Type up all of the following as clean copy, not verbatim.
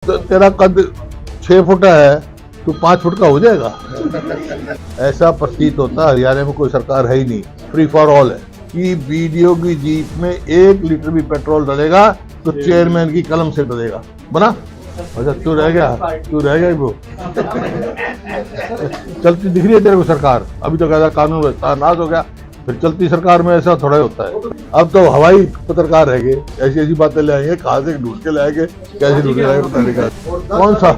तो तेरा कद 6 फुट है, तू 5 फुट का हो जाएगा। ऐसा प्रतीत होता है हरियाणा में कोई सरकार है ही नहीं, फ्री फॉर ऑल है कि बीडीओ की जीप में 1 लीटर भी पेट्रोल डलेगा तो चेयरमैन की कलम से डलेगा। बना? अच्छा तू रह गया वो। चलती दिख रही है तेरे को सरकार? अभी तो कहता कानून व्यवस्था नाश हो गया, फिर चलती सरकार में ऐसा थोड़ा होता है। अब तो हवाई पत्रकार रह गए, ऐसी ऐसी बातें ले आएंगे, कहाँ से ढूंढ के लाएंगे, कैसे ढूंढ के लाएंगे पता नहीं क्या। कौन सा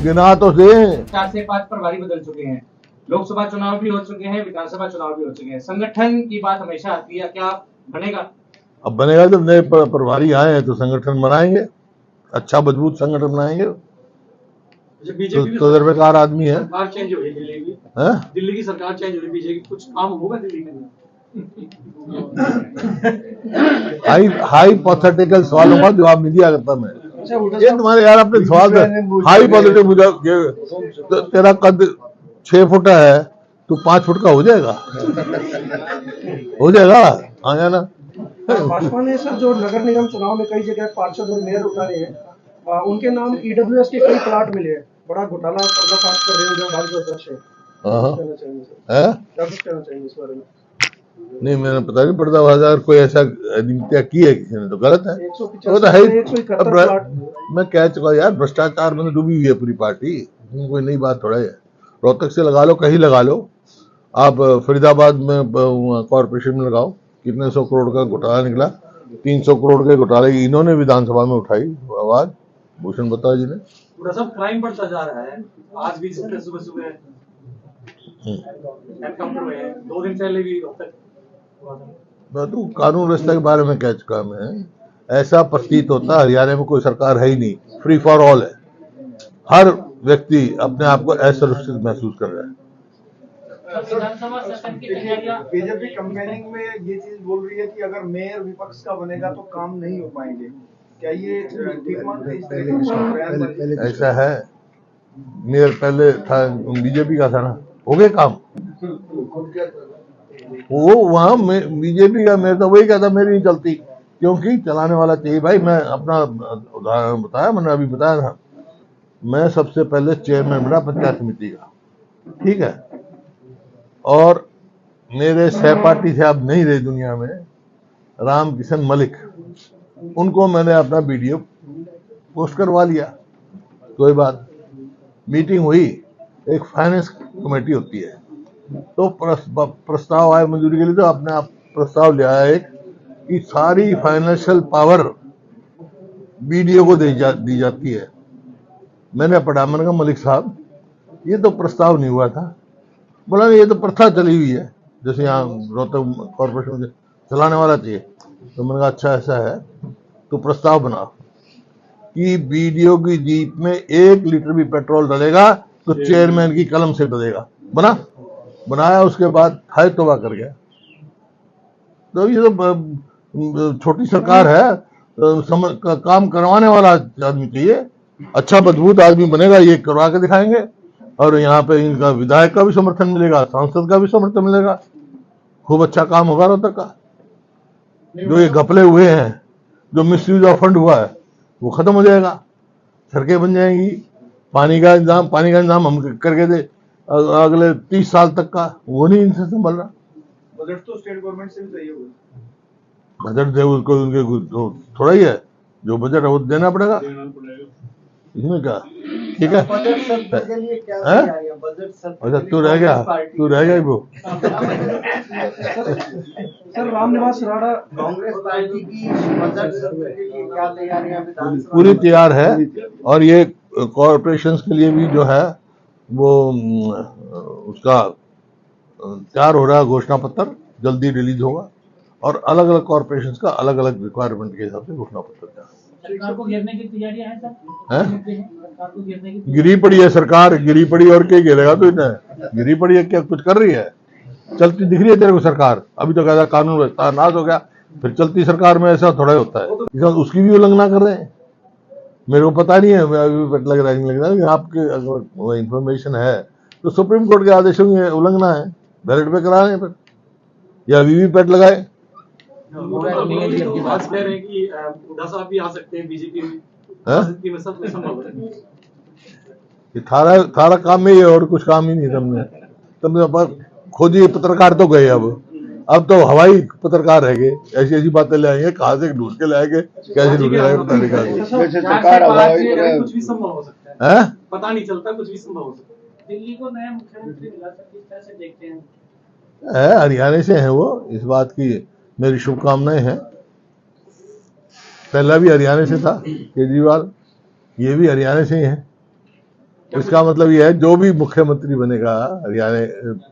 गिना तो दे। 4 से 5 प्रभारी बदल चुके हैं, लोकसभा चुनाव भी हो चुके हैं, विधानसभा चुनाव भी हो चुके हैं, संगठन की बात हमेशा आती है, क्या बनेगा? अब बनेगा जब नए प्रभारी आए हैं तो संगठन बनाएंगे, अच्छा मजबूत संगठन बनाएंगे। तो दरबेकार आदमी है। सरकार चेंज हो गई दिल्ली की, दिल्ली की सरकार चेंज हो गई, बीजेपी कुछ काम होगा दिल्ली के अंदर? हाइपोथेटिकल सवालों का जवाब नहीं दिया करता मैं। ये तुम्हारे यार अपने सवाल हाइपोथेटिकल तो तेरा कद 6 फुट है, तू 5 फुट का हो जाएगा। आ जाना। भाजपा ने सर जो नगर निगम चुनाव में कई जगह पार्षद और मेयर उतारे हैं, उनके नाम ईडब्ल्यूएस के कई प्लाट मिले हैं, बड़ा घोटाला पर्दाफाश कर रहे हो जो भाजपा अध्यक्ष है। क्या कुछ कहना चाहिए इस बारे में? नहीं, मैंने पता नहीं पड़ता हजार कोई ऐसा नीतियां की है किसी ने तो गलत है। वो तो है मैं कह चुका यार, भ्रष्टाचार में डूबी हुई है पूरी पार्टी, कोई नई बात थोड़ा है। रोहतक से लगा लो, कहीं लगा लो, आप फरीदाबाद में कॉर्पोरेशन में लगाओ, कितने 100 करोड़ का घोटाला निकला। 300 करोड़ के घोटाले की इन्होंने विधानसभा में उठाई आवाज, भूषण बत्ता जी ने। पूरा सब क्राइम बढ़ता जा रहा है। आज भी सुबह एनकाउंटर हुए हैं, 2 दिन पहले भी रोहतक। तो कानून व्यवस्था के बारे में कह चुका मैं। ऐसा प्रतीत होता है हरियाणा में कोई सरकार है ही नहीं, फ्री फॉर ऑल है। हर व्यक्ति अपने आप को असुरक्षित महसूस कर रहा है। बीजेपी कंपेनिंग में ये चीज बोल रही है कि अगर मेयर विपक्ष का बनेगा तो काम नहीं हो पाएंगे, क्या ये ठीक मानते हैं? ऐसा है, मेयर पहले था बीजेपी का था ना, हो गए काम। वो वहां बीजेपी का मेयर था, वही कहता मेरी नहीं चलती, क्योंकि चलाने वाला चाहिए भाई। मैं अपना उदाहरण बताया, मैंने अभी बताया था, मैं सबसे पहले चेयरमैन बना पंचायत समिति का, ठीक है, और मेरे सहपाठी थे, अब नहीं रहे दुनिया में, राम किशन मलिक, उनको मैंने अपना वीडियो पोस्ट करवा लिया। कोई बात, मीटिंग हुई, एक फाइनेंस कमेटी होती है, तो प्रस्ताव आए मंजूरी के लिए, तो अपने आप प्रस्ताव ले आया एक कि सारी फाइनेंशियल पावर बीडीओ को दी जाती है। मैंने पढ़ा, मैंने कहा मलिक साहब ये तो प्रस्ताव नहीं हुआ था। बोला ये तो प्रथा चली हुई है, जैसे यहाँ रोहतक कॉर्पोरेशन चलाने वाला चाहिए। तो मैंने कहा अच्छा ऐसा है तो प्रस्ताव बना कि बीडीओ की जीप में 1 लीटर भी पेट्रोल डलेगा तो चेयरमैन की कलम से डलेगा। बनाया, उसके बाद हाय तौबा कर गया। तो ये तो छोटी सरकार है, काम करवाने वाला आदमी चाहिए, अच्छा मजबूत आदमी बनेगा, ये करवा के दिखाएंगे। और यहाँ पे इनका विधायक का भी समर्थन मिलेगा, सांसद का भी समर्थन मिलेगा, खूब अच्छा काम होगा रोहतक का। जो ये घपले हुए हैं, जो मिसयूज ऑफ फंड हुआ है, वो खत्म हो जाएगा, सड़कें बन जाएंगी, पानी का इंतजाम हम करके दे अगले 30 साल तक का, वो नहीं इनसे संभल रहा। बजट तो स्टेट गवर्नमेंट से भी चाहिए होगा। बजट दे उनको, उनके थोड़ा ही है, जो बजट है वो देना पड़ेगा। इसमें क्या ठीक है? अच्छा तू रह गया वो। सर रामनिवास राणा कांग्रेस पार्टी की बजट सत्र के लिए क्या तैयारियां पूरी तैयार है, और ये कॉर्पोरेशंस के लिए भी जो है वो उसका तैयार हो रहा है, घोषणा पत्र जल्दी रिलीज होगा, और अलग अलग कॉर्पोरेशंस का अलग अलग रिक्वायरमेंट के हिसाब से घोषणा पत्र तैयार। सरकार को घेरने की तैयारियां हैं सर? सरकार को घेरने की गिरी पड़ी है सरकार, गिरी पड़ी, और क्या घेरेगा? तो इन्हें गिरी पड़ी है, क्या कुछ कर रही है? चलती दिख रही है तेरे को सरकार? अभी तो कहता कानून व्यवस्था नाश हो गया, फिर चलती सरकार में ऐसा थोड़ा होता है। उसकी भी उल्लंघना कर रहे हैं, मेरे को पता नहीं है, अभी लग रहा है नहीं लग रहा है, लेकिन आपके अगर इंफॉर्मेशन है तो सुप्रीम कोर्ट के आदेशों की उल्लंघना है, बैलेट पे करा रहे हैं, या वीवीपैट लगाए। बात कह रहे हैं कि हुड्डा साहब भी आ सकते हैं बीजेपी में। राजनीति में सब संभव है। ये थारा काम में ही है और कुछ काम ही नहीं तुमने खुद ही पत्रकार तो गए अब तो हवाई पत्रकार रह गए, ऐसी ऐसी बातें ले आएंगे, कहाँ से ढूंढ के लाएंगे, कैसे ढूंढ के लाएंगे पता नहीं कहाँ वैसे सरकार कुछ भी संभव हो सकता है, है। पता नहीं चलता, कुछ भी संभव हो सकता है। दिल्ली को नया मुख्यमंत्री मिला, किस तरह से देखते हैं? हरियाणा से हैं वो, इस बात की मेरी शुभकामनाएं हैं। पहला भी हरियाणा से था केजरीवाल, ये भी हरियाणा से ही है। इसका मतलब ये है जो भी मुख्यमंत्री बनेगा हरियाणा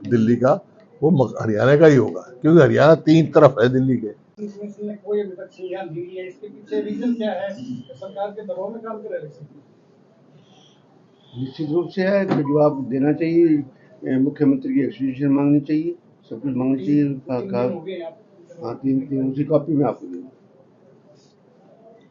दिल्ली का, वो हरियाणा का ही होगा, क्योंकि हरियाणा 3 तरफ है दिल्ली के। कोई अभी तक संज्ञान नहीं लिया, इसके पीछे रीजन क्या है? सरकार के दबाव में काम कर रहे हैं। निश्चित रूप से है कि जवाब देना चाहिए, मुख्यमंत्री की एक्सक्यूशन मांगनी चाहिए, सब कुछ मांगना चाहिए। हाँ, तीन उसी कॉपी में आपको देना।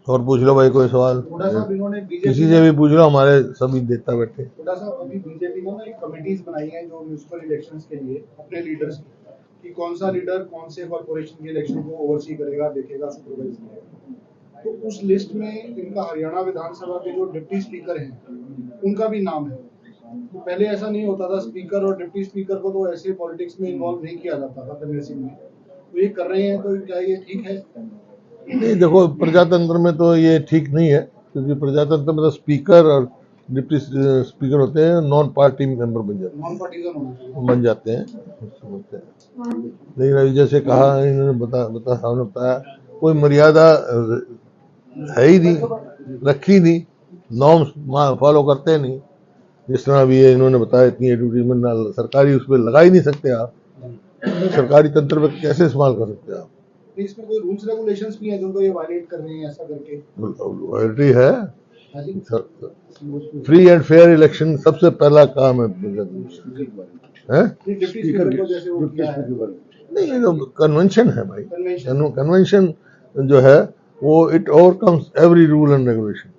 और पूछ लो भाई कोई सवाल, किसी से भी पूछ लो, हमारे सभी देता बैठे। थोड़ा सा अभी बीजेपी ने ना एक कमिटीज बनाई है जो म्यूनिसिपल इलेक्शंस के लिए अपने लीडर्स की, कौन सा लीडर कौन से कॉर्पोरेशन के इलेक्शन को ओवरसी करेगा, देखेगा, सुपरवाइज करेगा। तो उस लिस्ट में इनका हरियाणा विधानसभा के जो डिप्टी स्पीकर हैं उनका भी नाम है। तो पहले ऐसा नहीं होता था, स्पीकर और डिप्टी स्पीकर को तो ऐसे पॉलिटिक्स में इन्वॉल्व नहीं किया जाता था पहले सिंह में, तो ये कर रहे हैं, तो क्या ये ठीक है? नहीं, देखो प्रजातंत्र में तो ये ठीक नहीं है, क्योंकि प्रजातंत्र में तो स्पीकर और डिप्टी स्पीकर होते हैं, non party member non partisan होना चाहिए। बन जाते हैं, समझते हैं। लेकिन अभी जैसे कहा इन्होंने हमने बताया, कोई मर्यादा है ही नहीं, रखी नहीं, नॉर्म्स फॉलो करते नहीं। जिस तरह अभी इन्होंने बताया, इतनी एडवर्टीजमेंट सरकारी उस पर लगा ही नहीं सकते आप, सरकारी तंत्र में कैसे इस्तेमाल कर सकते हैं आप? इसमें कोई रूल्स रेगुलेशंस भी हैं जिनको ये वायलेट कर रहे हैं ऐसा करके? वायलेटरी है। फ्री एंड फेयर इलेक्शन सबसे पहला काम है। डिप्टी स्पीकर को जैसे वो किया है। नहीं, ये तो कन्वेंशन है भाई, कन्वेंशन जो है वो it overcomes every rule and regulation.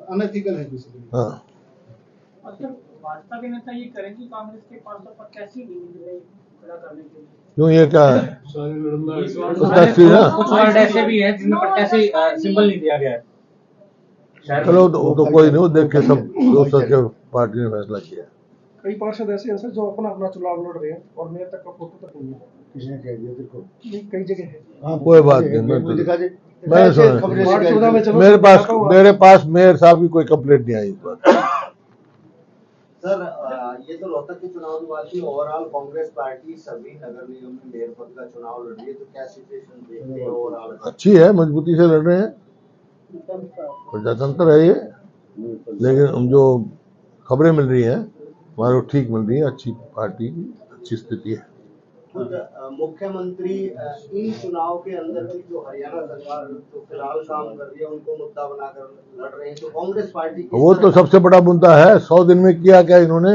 Unethical है बेसिकली। हाँ, मतलब भाजपा के नेता ये करेंगे कांग्रेस के 585 नहीं मिल रहे खड़ा करने के लिए, क्यों, ये क्या है? कुछ वर्ड ऐसे भी हैं जिनमें प्रत्याशी सिंबल नहीं दिया गया है। चलो तो कोई नहीं, वो देख के सब सोच के पार्टी ने फैसला किया। कई पार्षद ऐसे हैं सर जो अपना अपना चुनाव लड़ रहे हैं और मेयर तक का फोटो तक नहीं है। किसने कह दिया तेरे को? नहीं, कई जगह है। हाँ, कोई बात नहीं, मैं कोई दिखा दे। मैंने सुना, वार्ड 14 में चलो, मेरे पास मेयर साहब की कोई कंप्लेंट नहीं आई इस बार। सर, ये तो रोहतक के चुनाव की बात थी। ओवरऑल कांग्रेस पार्टी सभी नगर निगम में मेयर पद का चुनाव लड़ रही है, तो क्या सिचुएशन देखते हैं ओवरऑल? अच्छी है, मजबूती से लड़ रहे हैं, प्रजातंत्र है ये। लेकिन जो खबरें मिल रही हैं हमारे को ठीक मिल रही है, अच्छी पार्टी की अच्छी स्थिति है। मुख्यमंत्री इन चुनाव के अंदर भी जो हरियाणा सरकार तो फिलहाल काम कर रही है उनको मुद्दा बनाकर लड़ रहे हैं, तो कांग्रेस पार्टी वो तो सबसे बड़ा मुद्दा है। 100 दिन में किया क्या इन्होंने,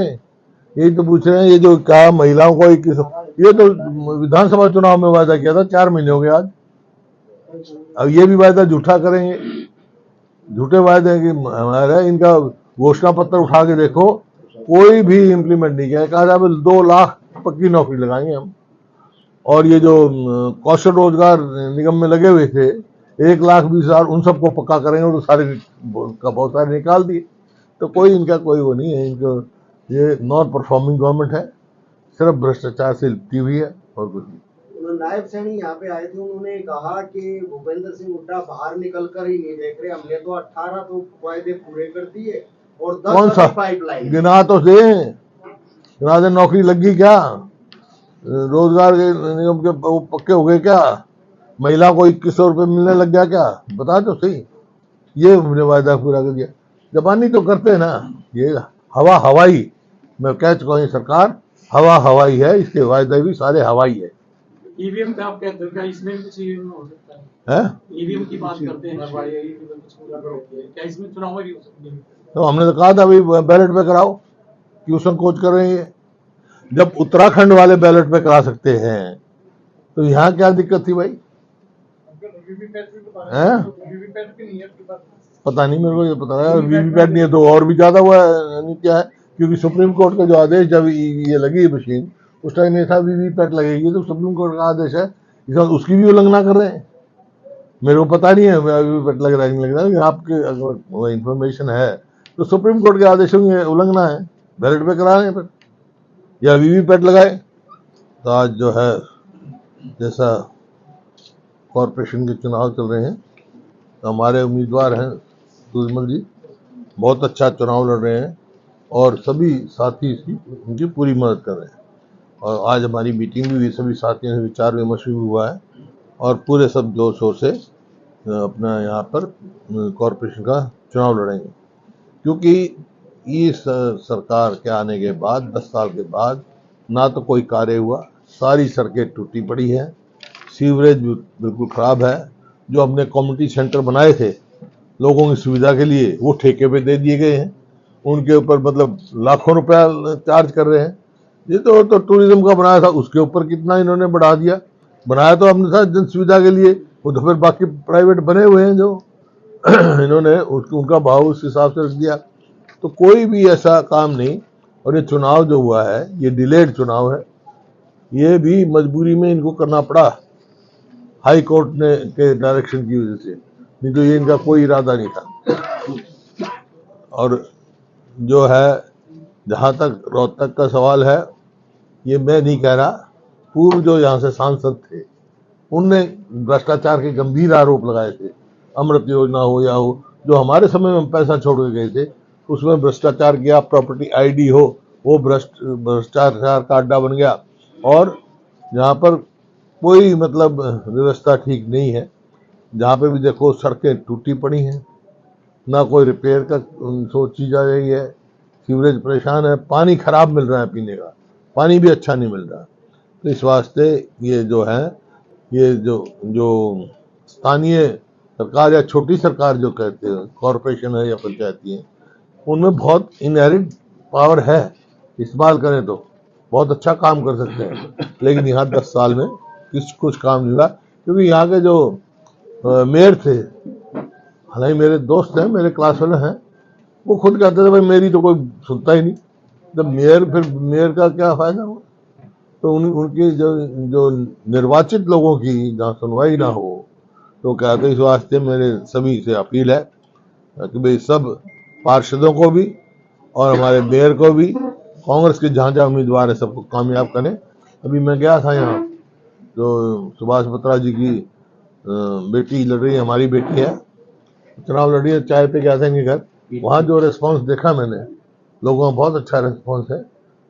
यही तो पूछ रहे हैं। ये जो कहा महिलाओं को 21, ये तो विधानसभा चुनाव में वायदा किया था, 4 महीने हो गए आज। अब ये भी वायदा झूठा करेंगे, झूठे वायदे कि हमारा इनका घोषणा पत्र उठा के देखो, कोई भी इम्प्लीमेंट नहीं किया। कहा था 2 लाख पक्की नौकरी लगाएंगे हम, और ये जो कौशल रोजगार निगम में लगे हुए थे 1,20,000 उन सबको पक्का करेंगे, तो सारे का बहुत सारे निकाल दिए। तो कोई इनका कोई वो नहीं है, इनको ये नॉन परफॉर्मिंग गवर्नमेंट है, सिर्फ भ्रष्टाचार से लिपटी हुई है और कुछ नहीं। नायब सैनी यहाँ पे आए थे, उन्होंने कहा कि भूपेंद्र सिंह हुड्डा बाहर निकल कर ही नहीं देख रहे, हमने तो 18 तो वायदे पूरे कर दिए और 10 कौन सा पाइपलाइन गिना तो दे, नौकरी लगी क्या, रोजगार के निगम के वो पक्के हो गए क्या, महिला को 2100 रुपये मिलने लग गया क्या, बता तो सही। ये हमने वायदा पूरा कर दिया, जबानी तो करते हैं ना। ये हवा हवाई, मैं कह चुका हूँ, ये सरकार हवा हवाई है, इसके वायदे भी सारे हवाई है। ईवीएम पे आप कहते हैं क्या इसमें कुछ ईवीएम हो सकता है? ईवीएम की बात करते हैं, क्या इसमें चुनाव में भी हो सकती है? तो हमने तो कहा था भाई बैलेट पे कराओ, क्यों संकोच कर रहे हैं? जब उत्तराखंड वाले बैलेट पे करा सकते हैं तो यहाँ क्या दिक्कत थी भाई? पता नहीं, मेरे को ये पता है वीवीपैट नहीं है तो और भी ज्यादा हुआ नहीं क्या है, क्योंकि सुप्रीम कोर्ट का जो आदेश, जब ये लगी मशीन उस टाइम नहीं था वीवीपैट लगेगी, तो सुप्रीम कोर्ट का आदेश है, उसकी भी उल्लंघना कर रहे हैं। मेरे को पता नहीं है, मैं वीवीपैट लग रहा है नहीं लग रहा है, लेकिन आपके अगर इंफॉर्मेशन है तो सुप्रीम कोर्ट के आदेशों की उल्लंघना है, बैलेट पे करा रहे हैं फिर, या वीवीपैट लगाए। तो आज जो है जैसा कॉरपोरेशन के चुनाव चल रहे हैं, तो हमारे उम्मीदवार हैं सूरजमल जी, बहुत अच्छा चुनाव लड़ रहे हैं और सभी साथी उनकी पूरी मदद कर रहे हैं। और आज हमारी मीटिंग भी हुई, सभी साथियों से विचार विमर्श भी हुआ है और पूरे सब जोर शोर से अपना यहाँ पर कॉरपोरेशन का चुनाव लड़ेंगे, क्योंकि इस सरकार के आने के बाद 10 साल के बाद ना तो कोई कार्य हुआ, सारी सड़कें टूटी पड़ी है, सीवरेज बिल्कुल खराब है, जो हमने कम्युनिटी सेंटर बनाए थे लोगों की सुविधा के लिए वो ठेके पे दे दिए गए हैं, उनके ऊपर मतलब लाखों रुपया चार्ज कर रहे हैं। ये तो टूरिज्म का बनाया था, उसके ऊपर कितना इन्होंने बढ़ा दिया, बनाया तो हमने था जन सुविधा के लिए, वो तो फिर बाकी प्राइवेट बने हुए हैं जो इन्होंने उनका भाव उस हिसाब से रख दिया। तो कोई भी ऐसा काम नहीं। और ये चुनाव जो हुआ है ये डिलेड चुनाव है, ये भी मजबूरी में इनको करना पड़ा हाई कोर्ट ने के डायरेक्शन की वजह से, नहीं तो ये इनका कोई इरादा नहीं था। और जो है जहाँ तक रोहतक का सवाल है, ये मैं नहीं कह रहा, पूर्व जो यहाँ से सांसद थे उनने भ्रष्टाचार के गंभीर आरोप लगाए थे, अमृत योजना हो या हो, जो हमारे समय में पैसा छोड़ के गए थे उसमें भ्रष्टाचार किया, प्रॉपर्टी आईडी हो वो भ्रष्टाचार का अड्डा बन गया। और जहाँ पर कोई मतलब व्यवस्था ठीक नहीं है, जहाँ पे भी देखो सड़कें टूटी पड़ी हैं, ना कोई रिपेयर का सोची जा रही है, सीवरेज परेशान है, पानी खराब मिल रहा है, पीने का पानी भी अच्छा नहीं मिल रहा। तो इस वास्ते ये जो है, ये जो स्थानीय सरकार या छोटी सरकार जो कहते हैं, कॉरपोरेशन है या पंचायती है, उनमें बहुत इनहेरिट पावर है, इस्तेमाल करें तो बहुत अच्छा काम कर सकते हैं। लेकिन यहाँ 10 साल में कुछ काम नहीं हुआ, क्योंकि यहाँ के जो मेयर थे, हालांकि मेरे दोस्त हैं, मेरे क्लास वाले हैं, वो खुद कहते थे भाई मेरी तो कोई सुनता ही नहीं, जब मेयर का क्या फायदा हुआ। तो उनके जो निर्वाचित लोगों की जहाँ सुनवाई ना हो, तो कहते इस वास्ते मेरे सभी से अपील है कि भाई सब पार्षदों को भी और हमारे मेयर को भी, कांग्रेस के जहाँ जहाँ उम्मीदवार है सबको कामयाब करें। अभी मैं गया था यहाँ, जो सुभाष बत्रा जी की बेटी लड़ रही है, हमारी बेटी है, चुनाव लड़ रही है, चाय पे गया था इनके घर, वहाँ जो रिस्पॉन्स देखा मैंने, लोगों का बहुत अच्छा रिस्पॉन्स है,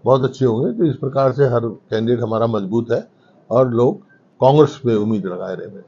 बहुत अच्छे होंगे। तो इस प्रकार से हर कैंडिडेट हमारा मजबूत है और लोग कांग्रेस पे उम्मीद लगाए रहे हैं।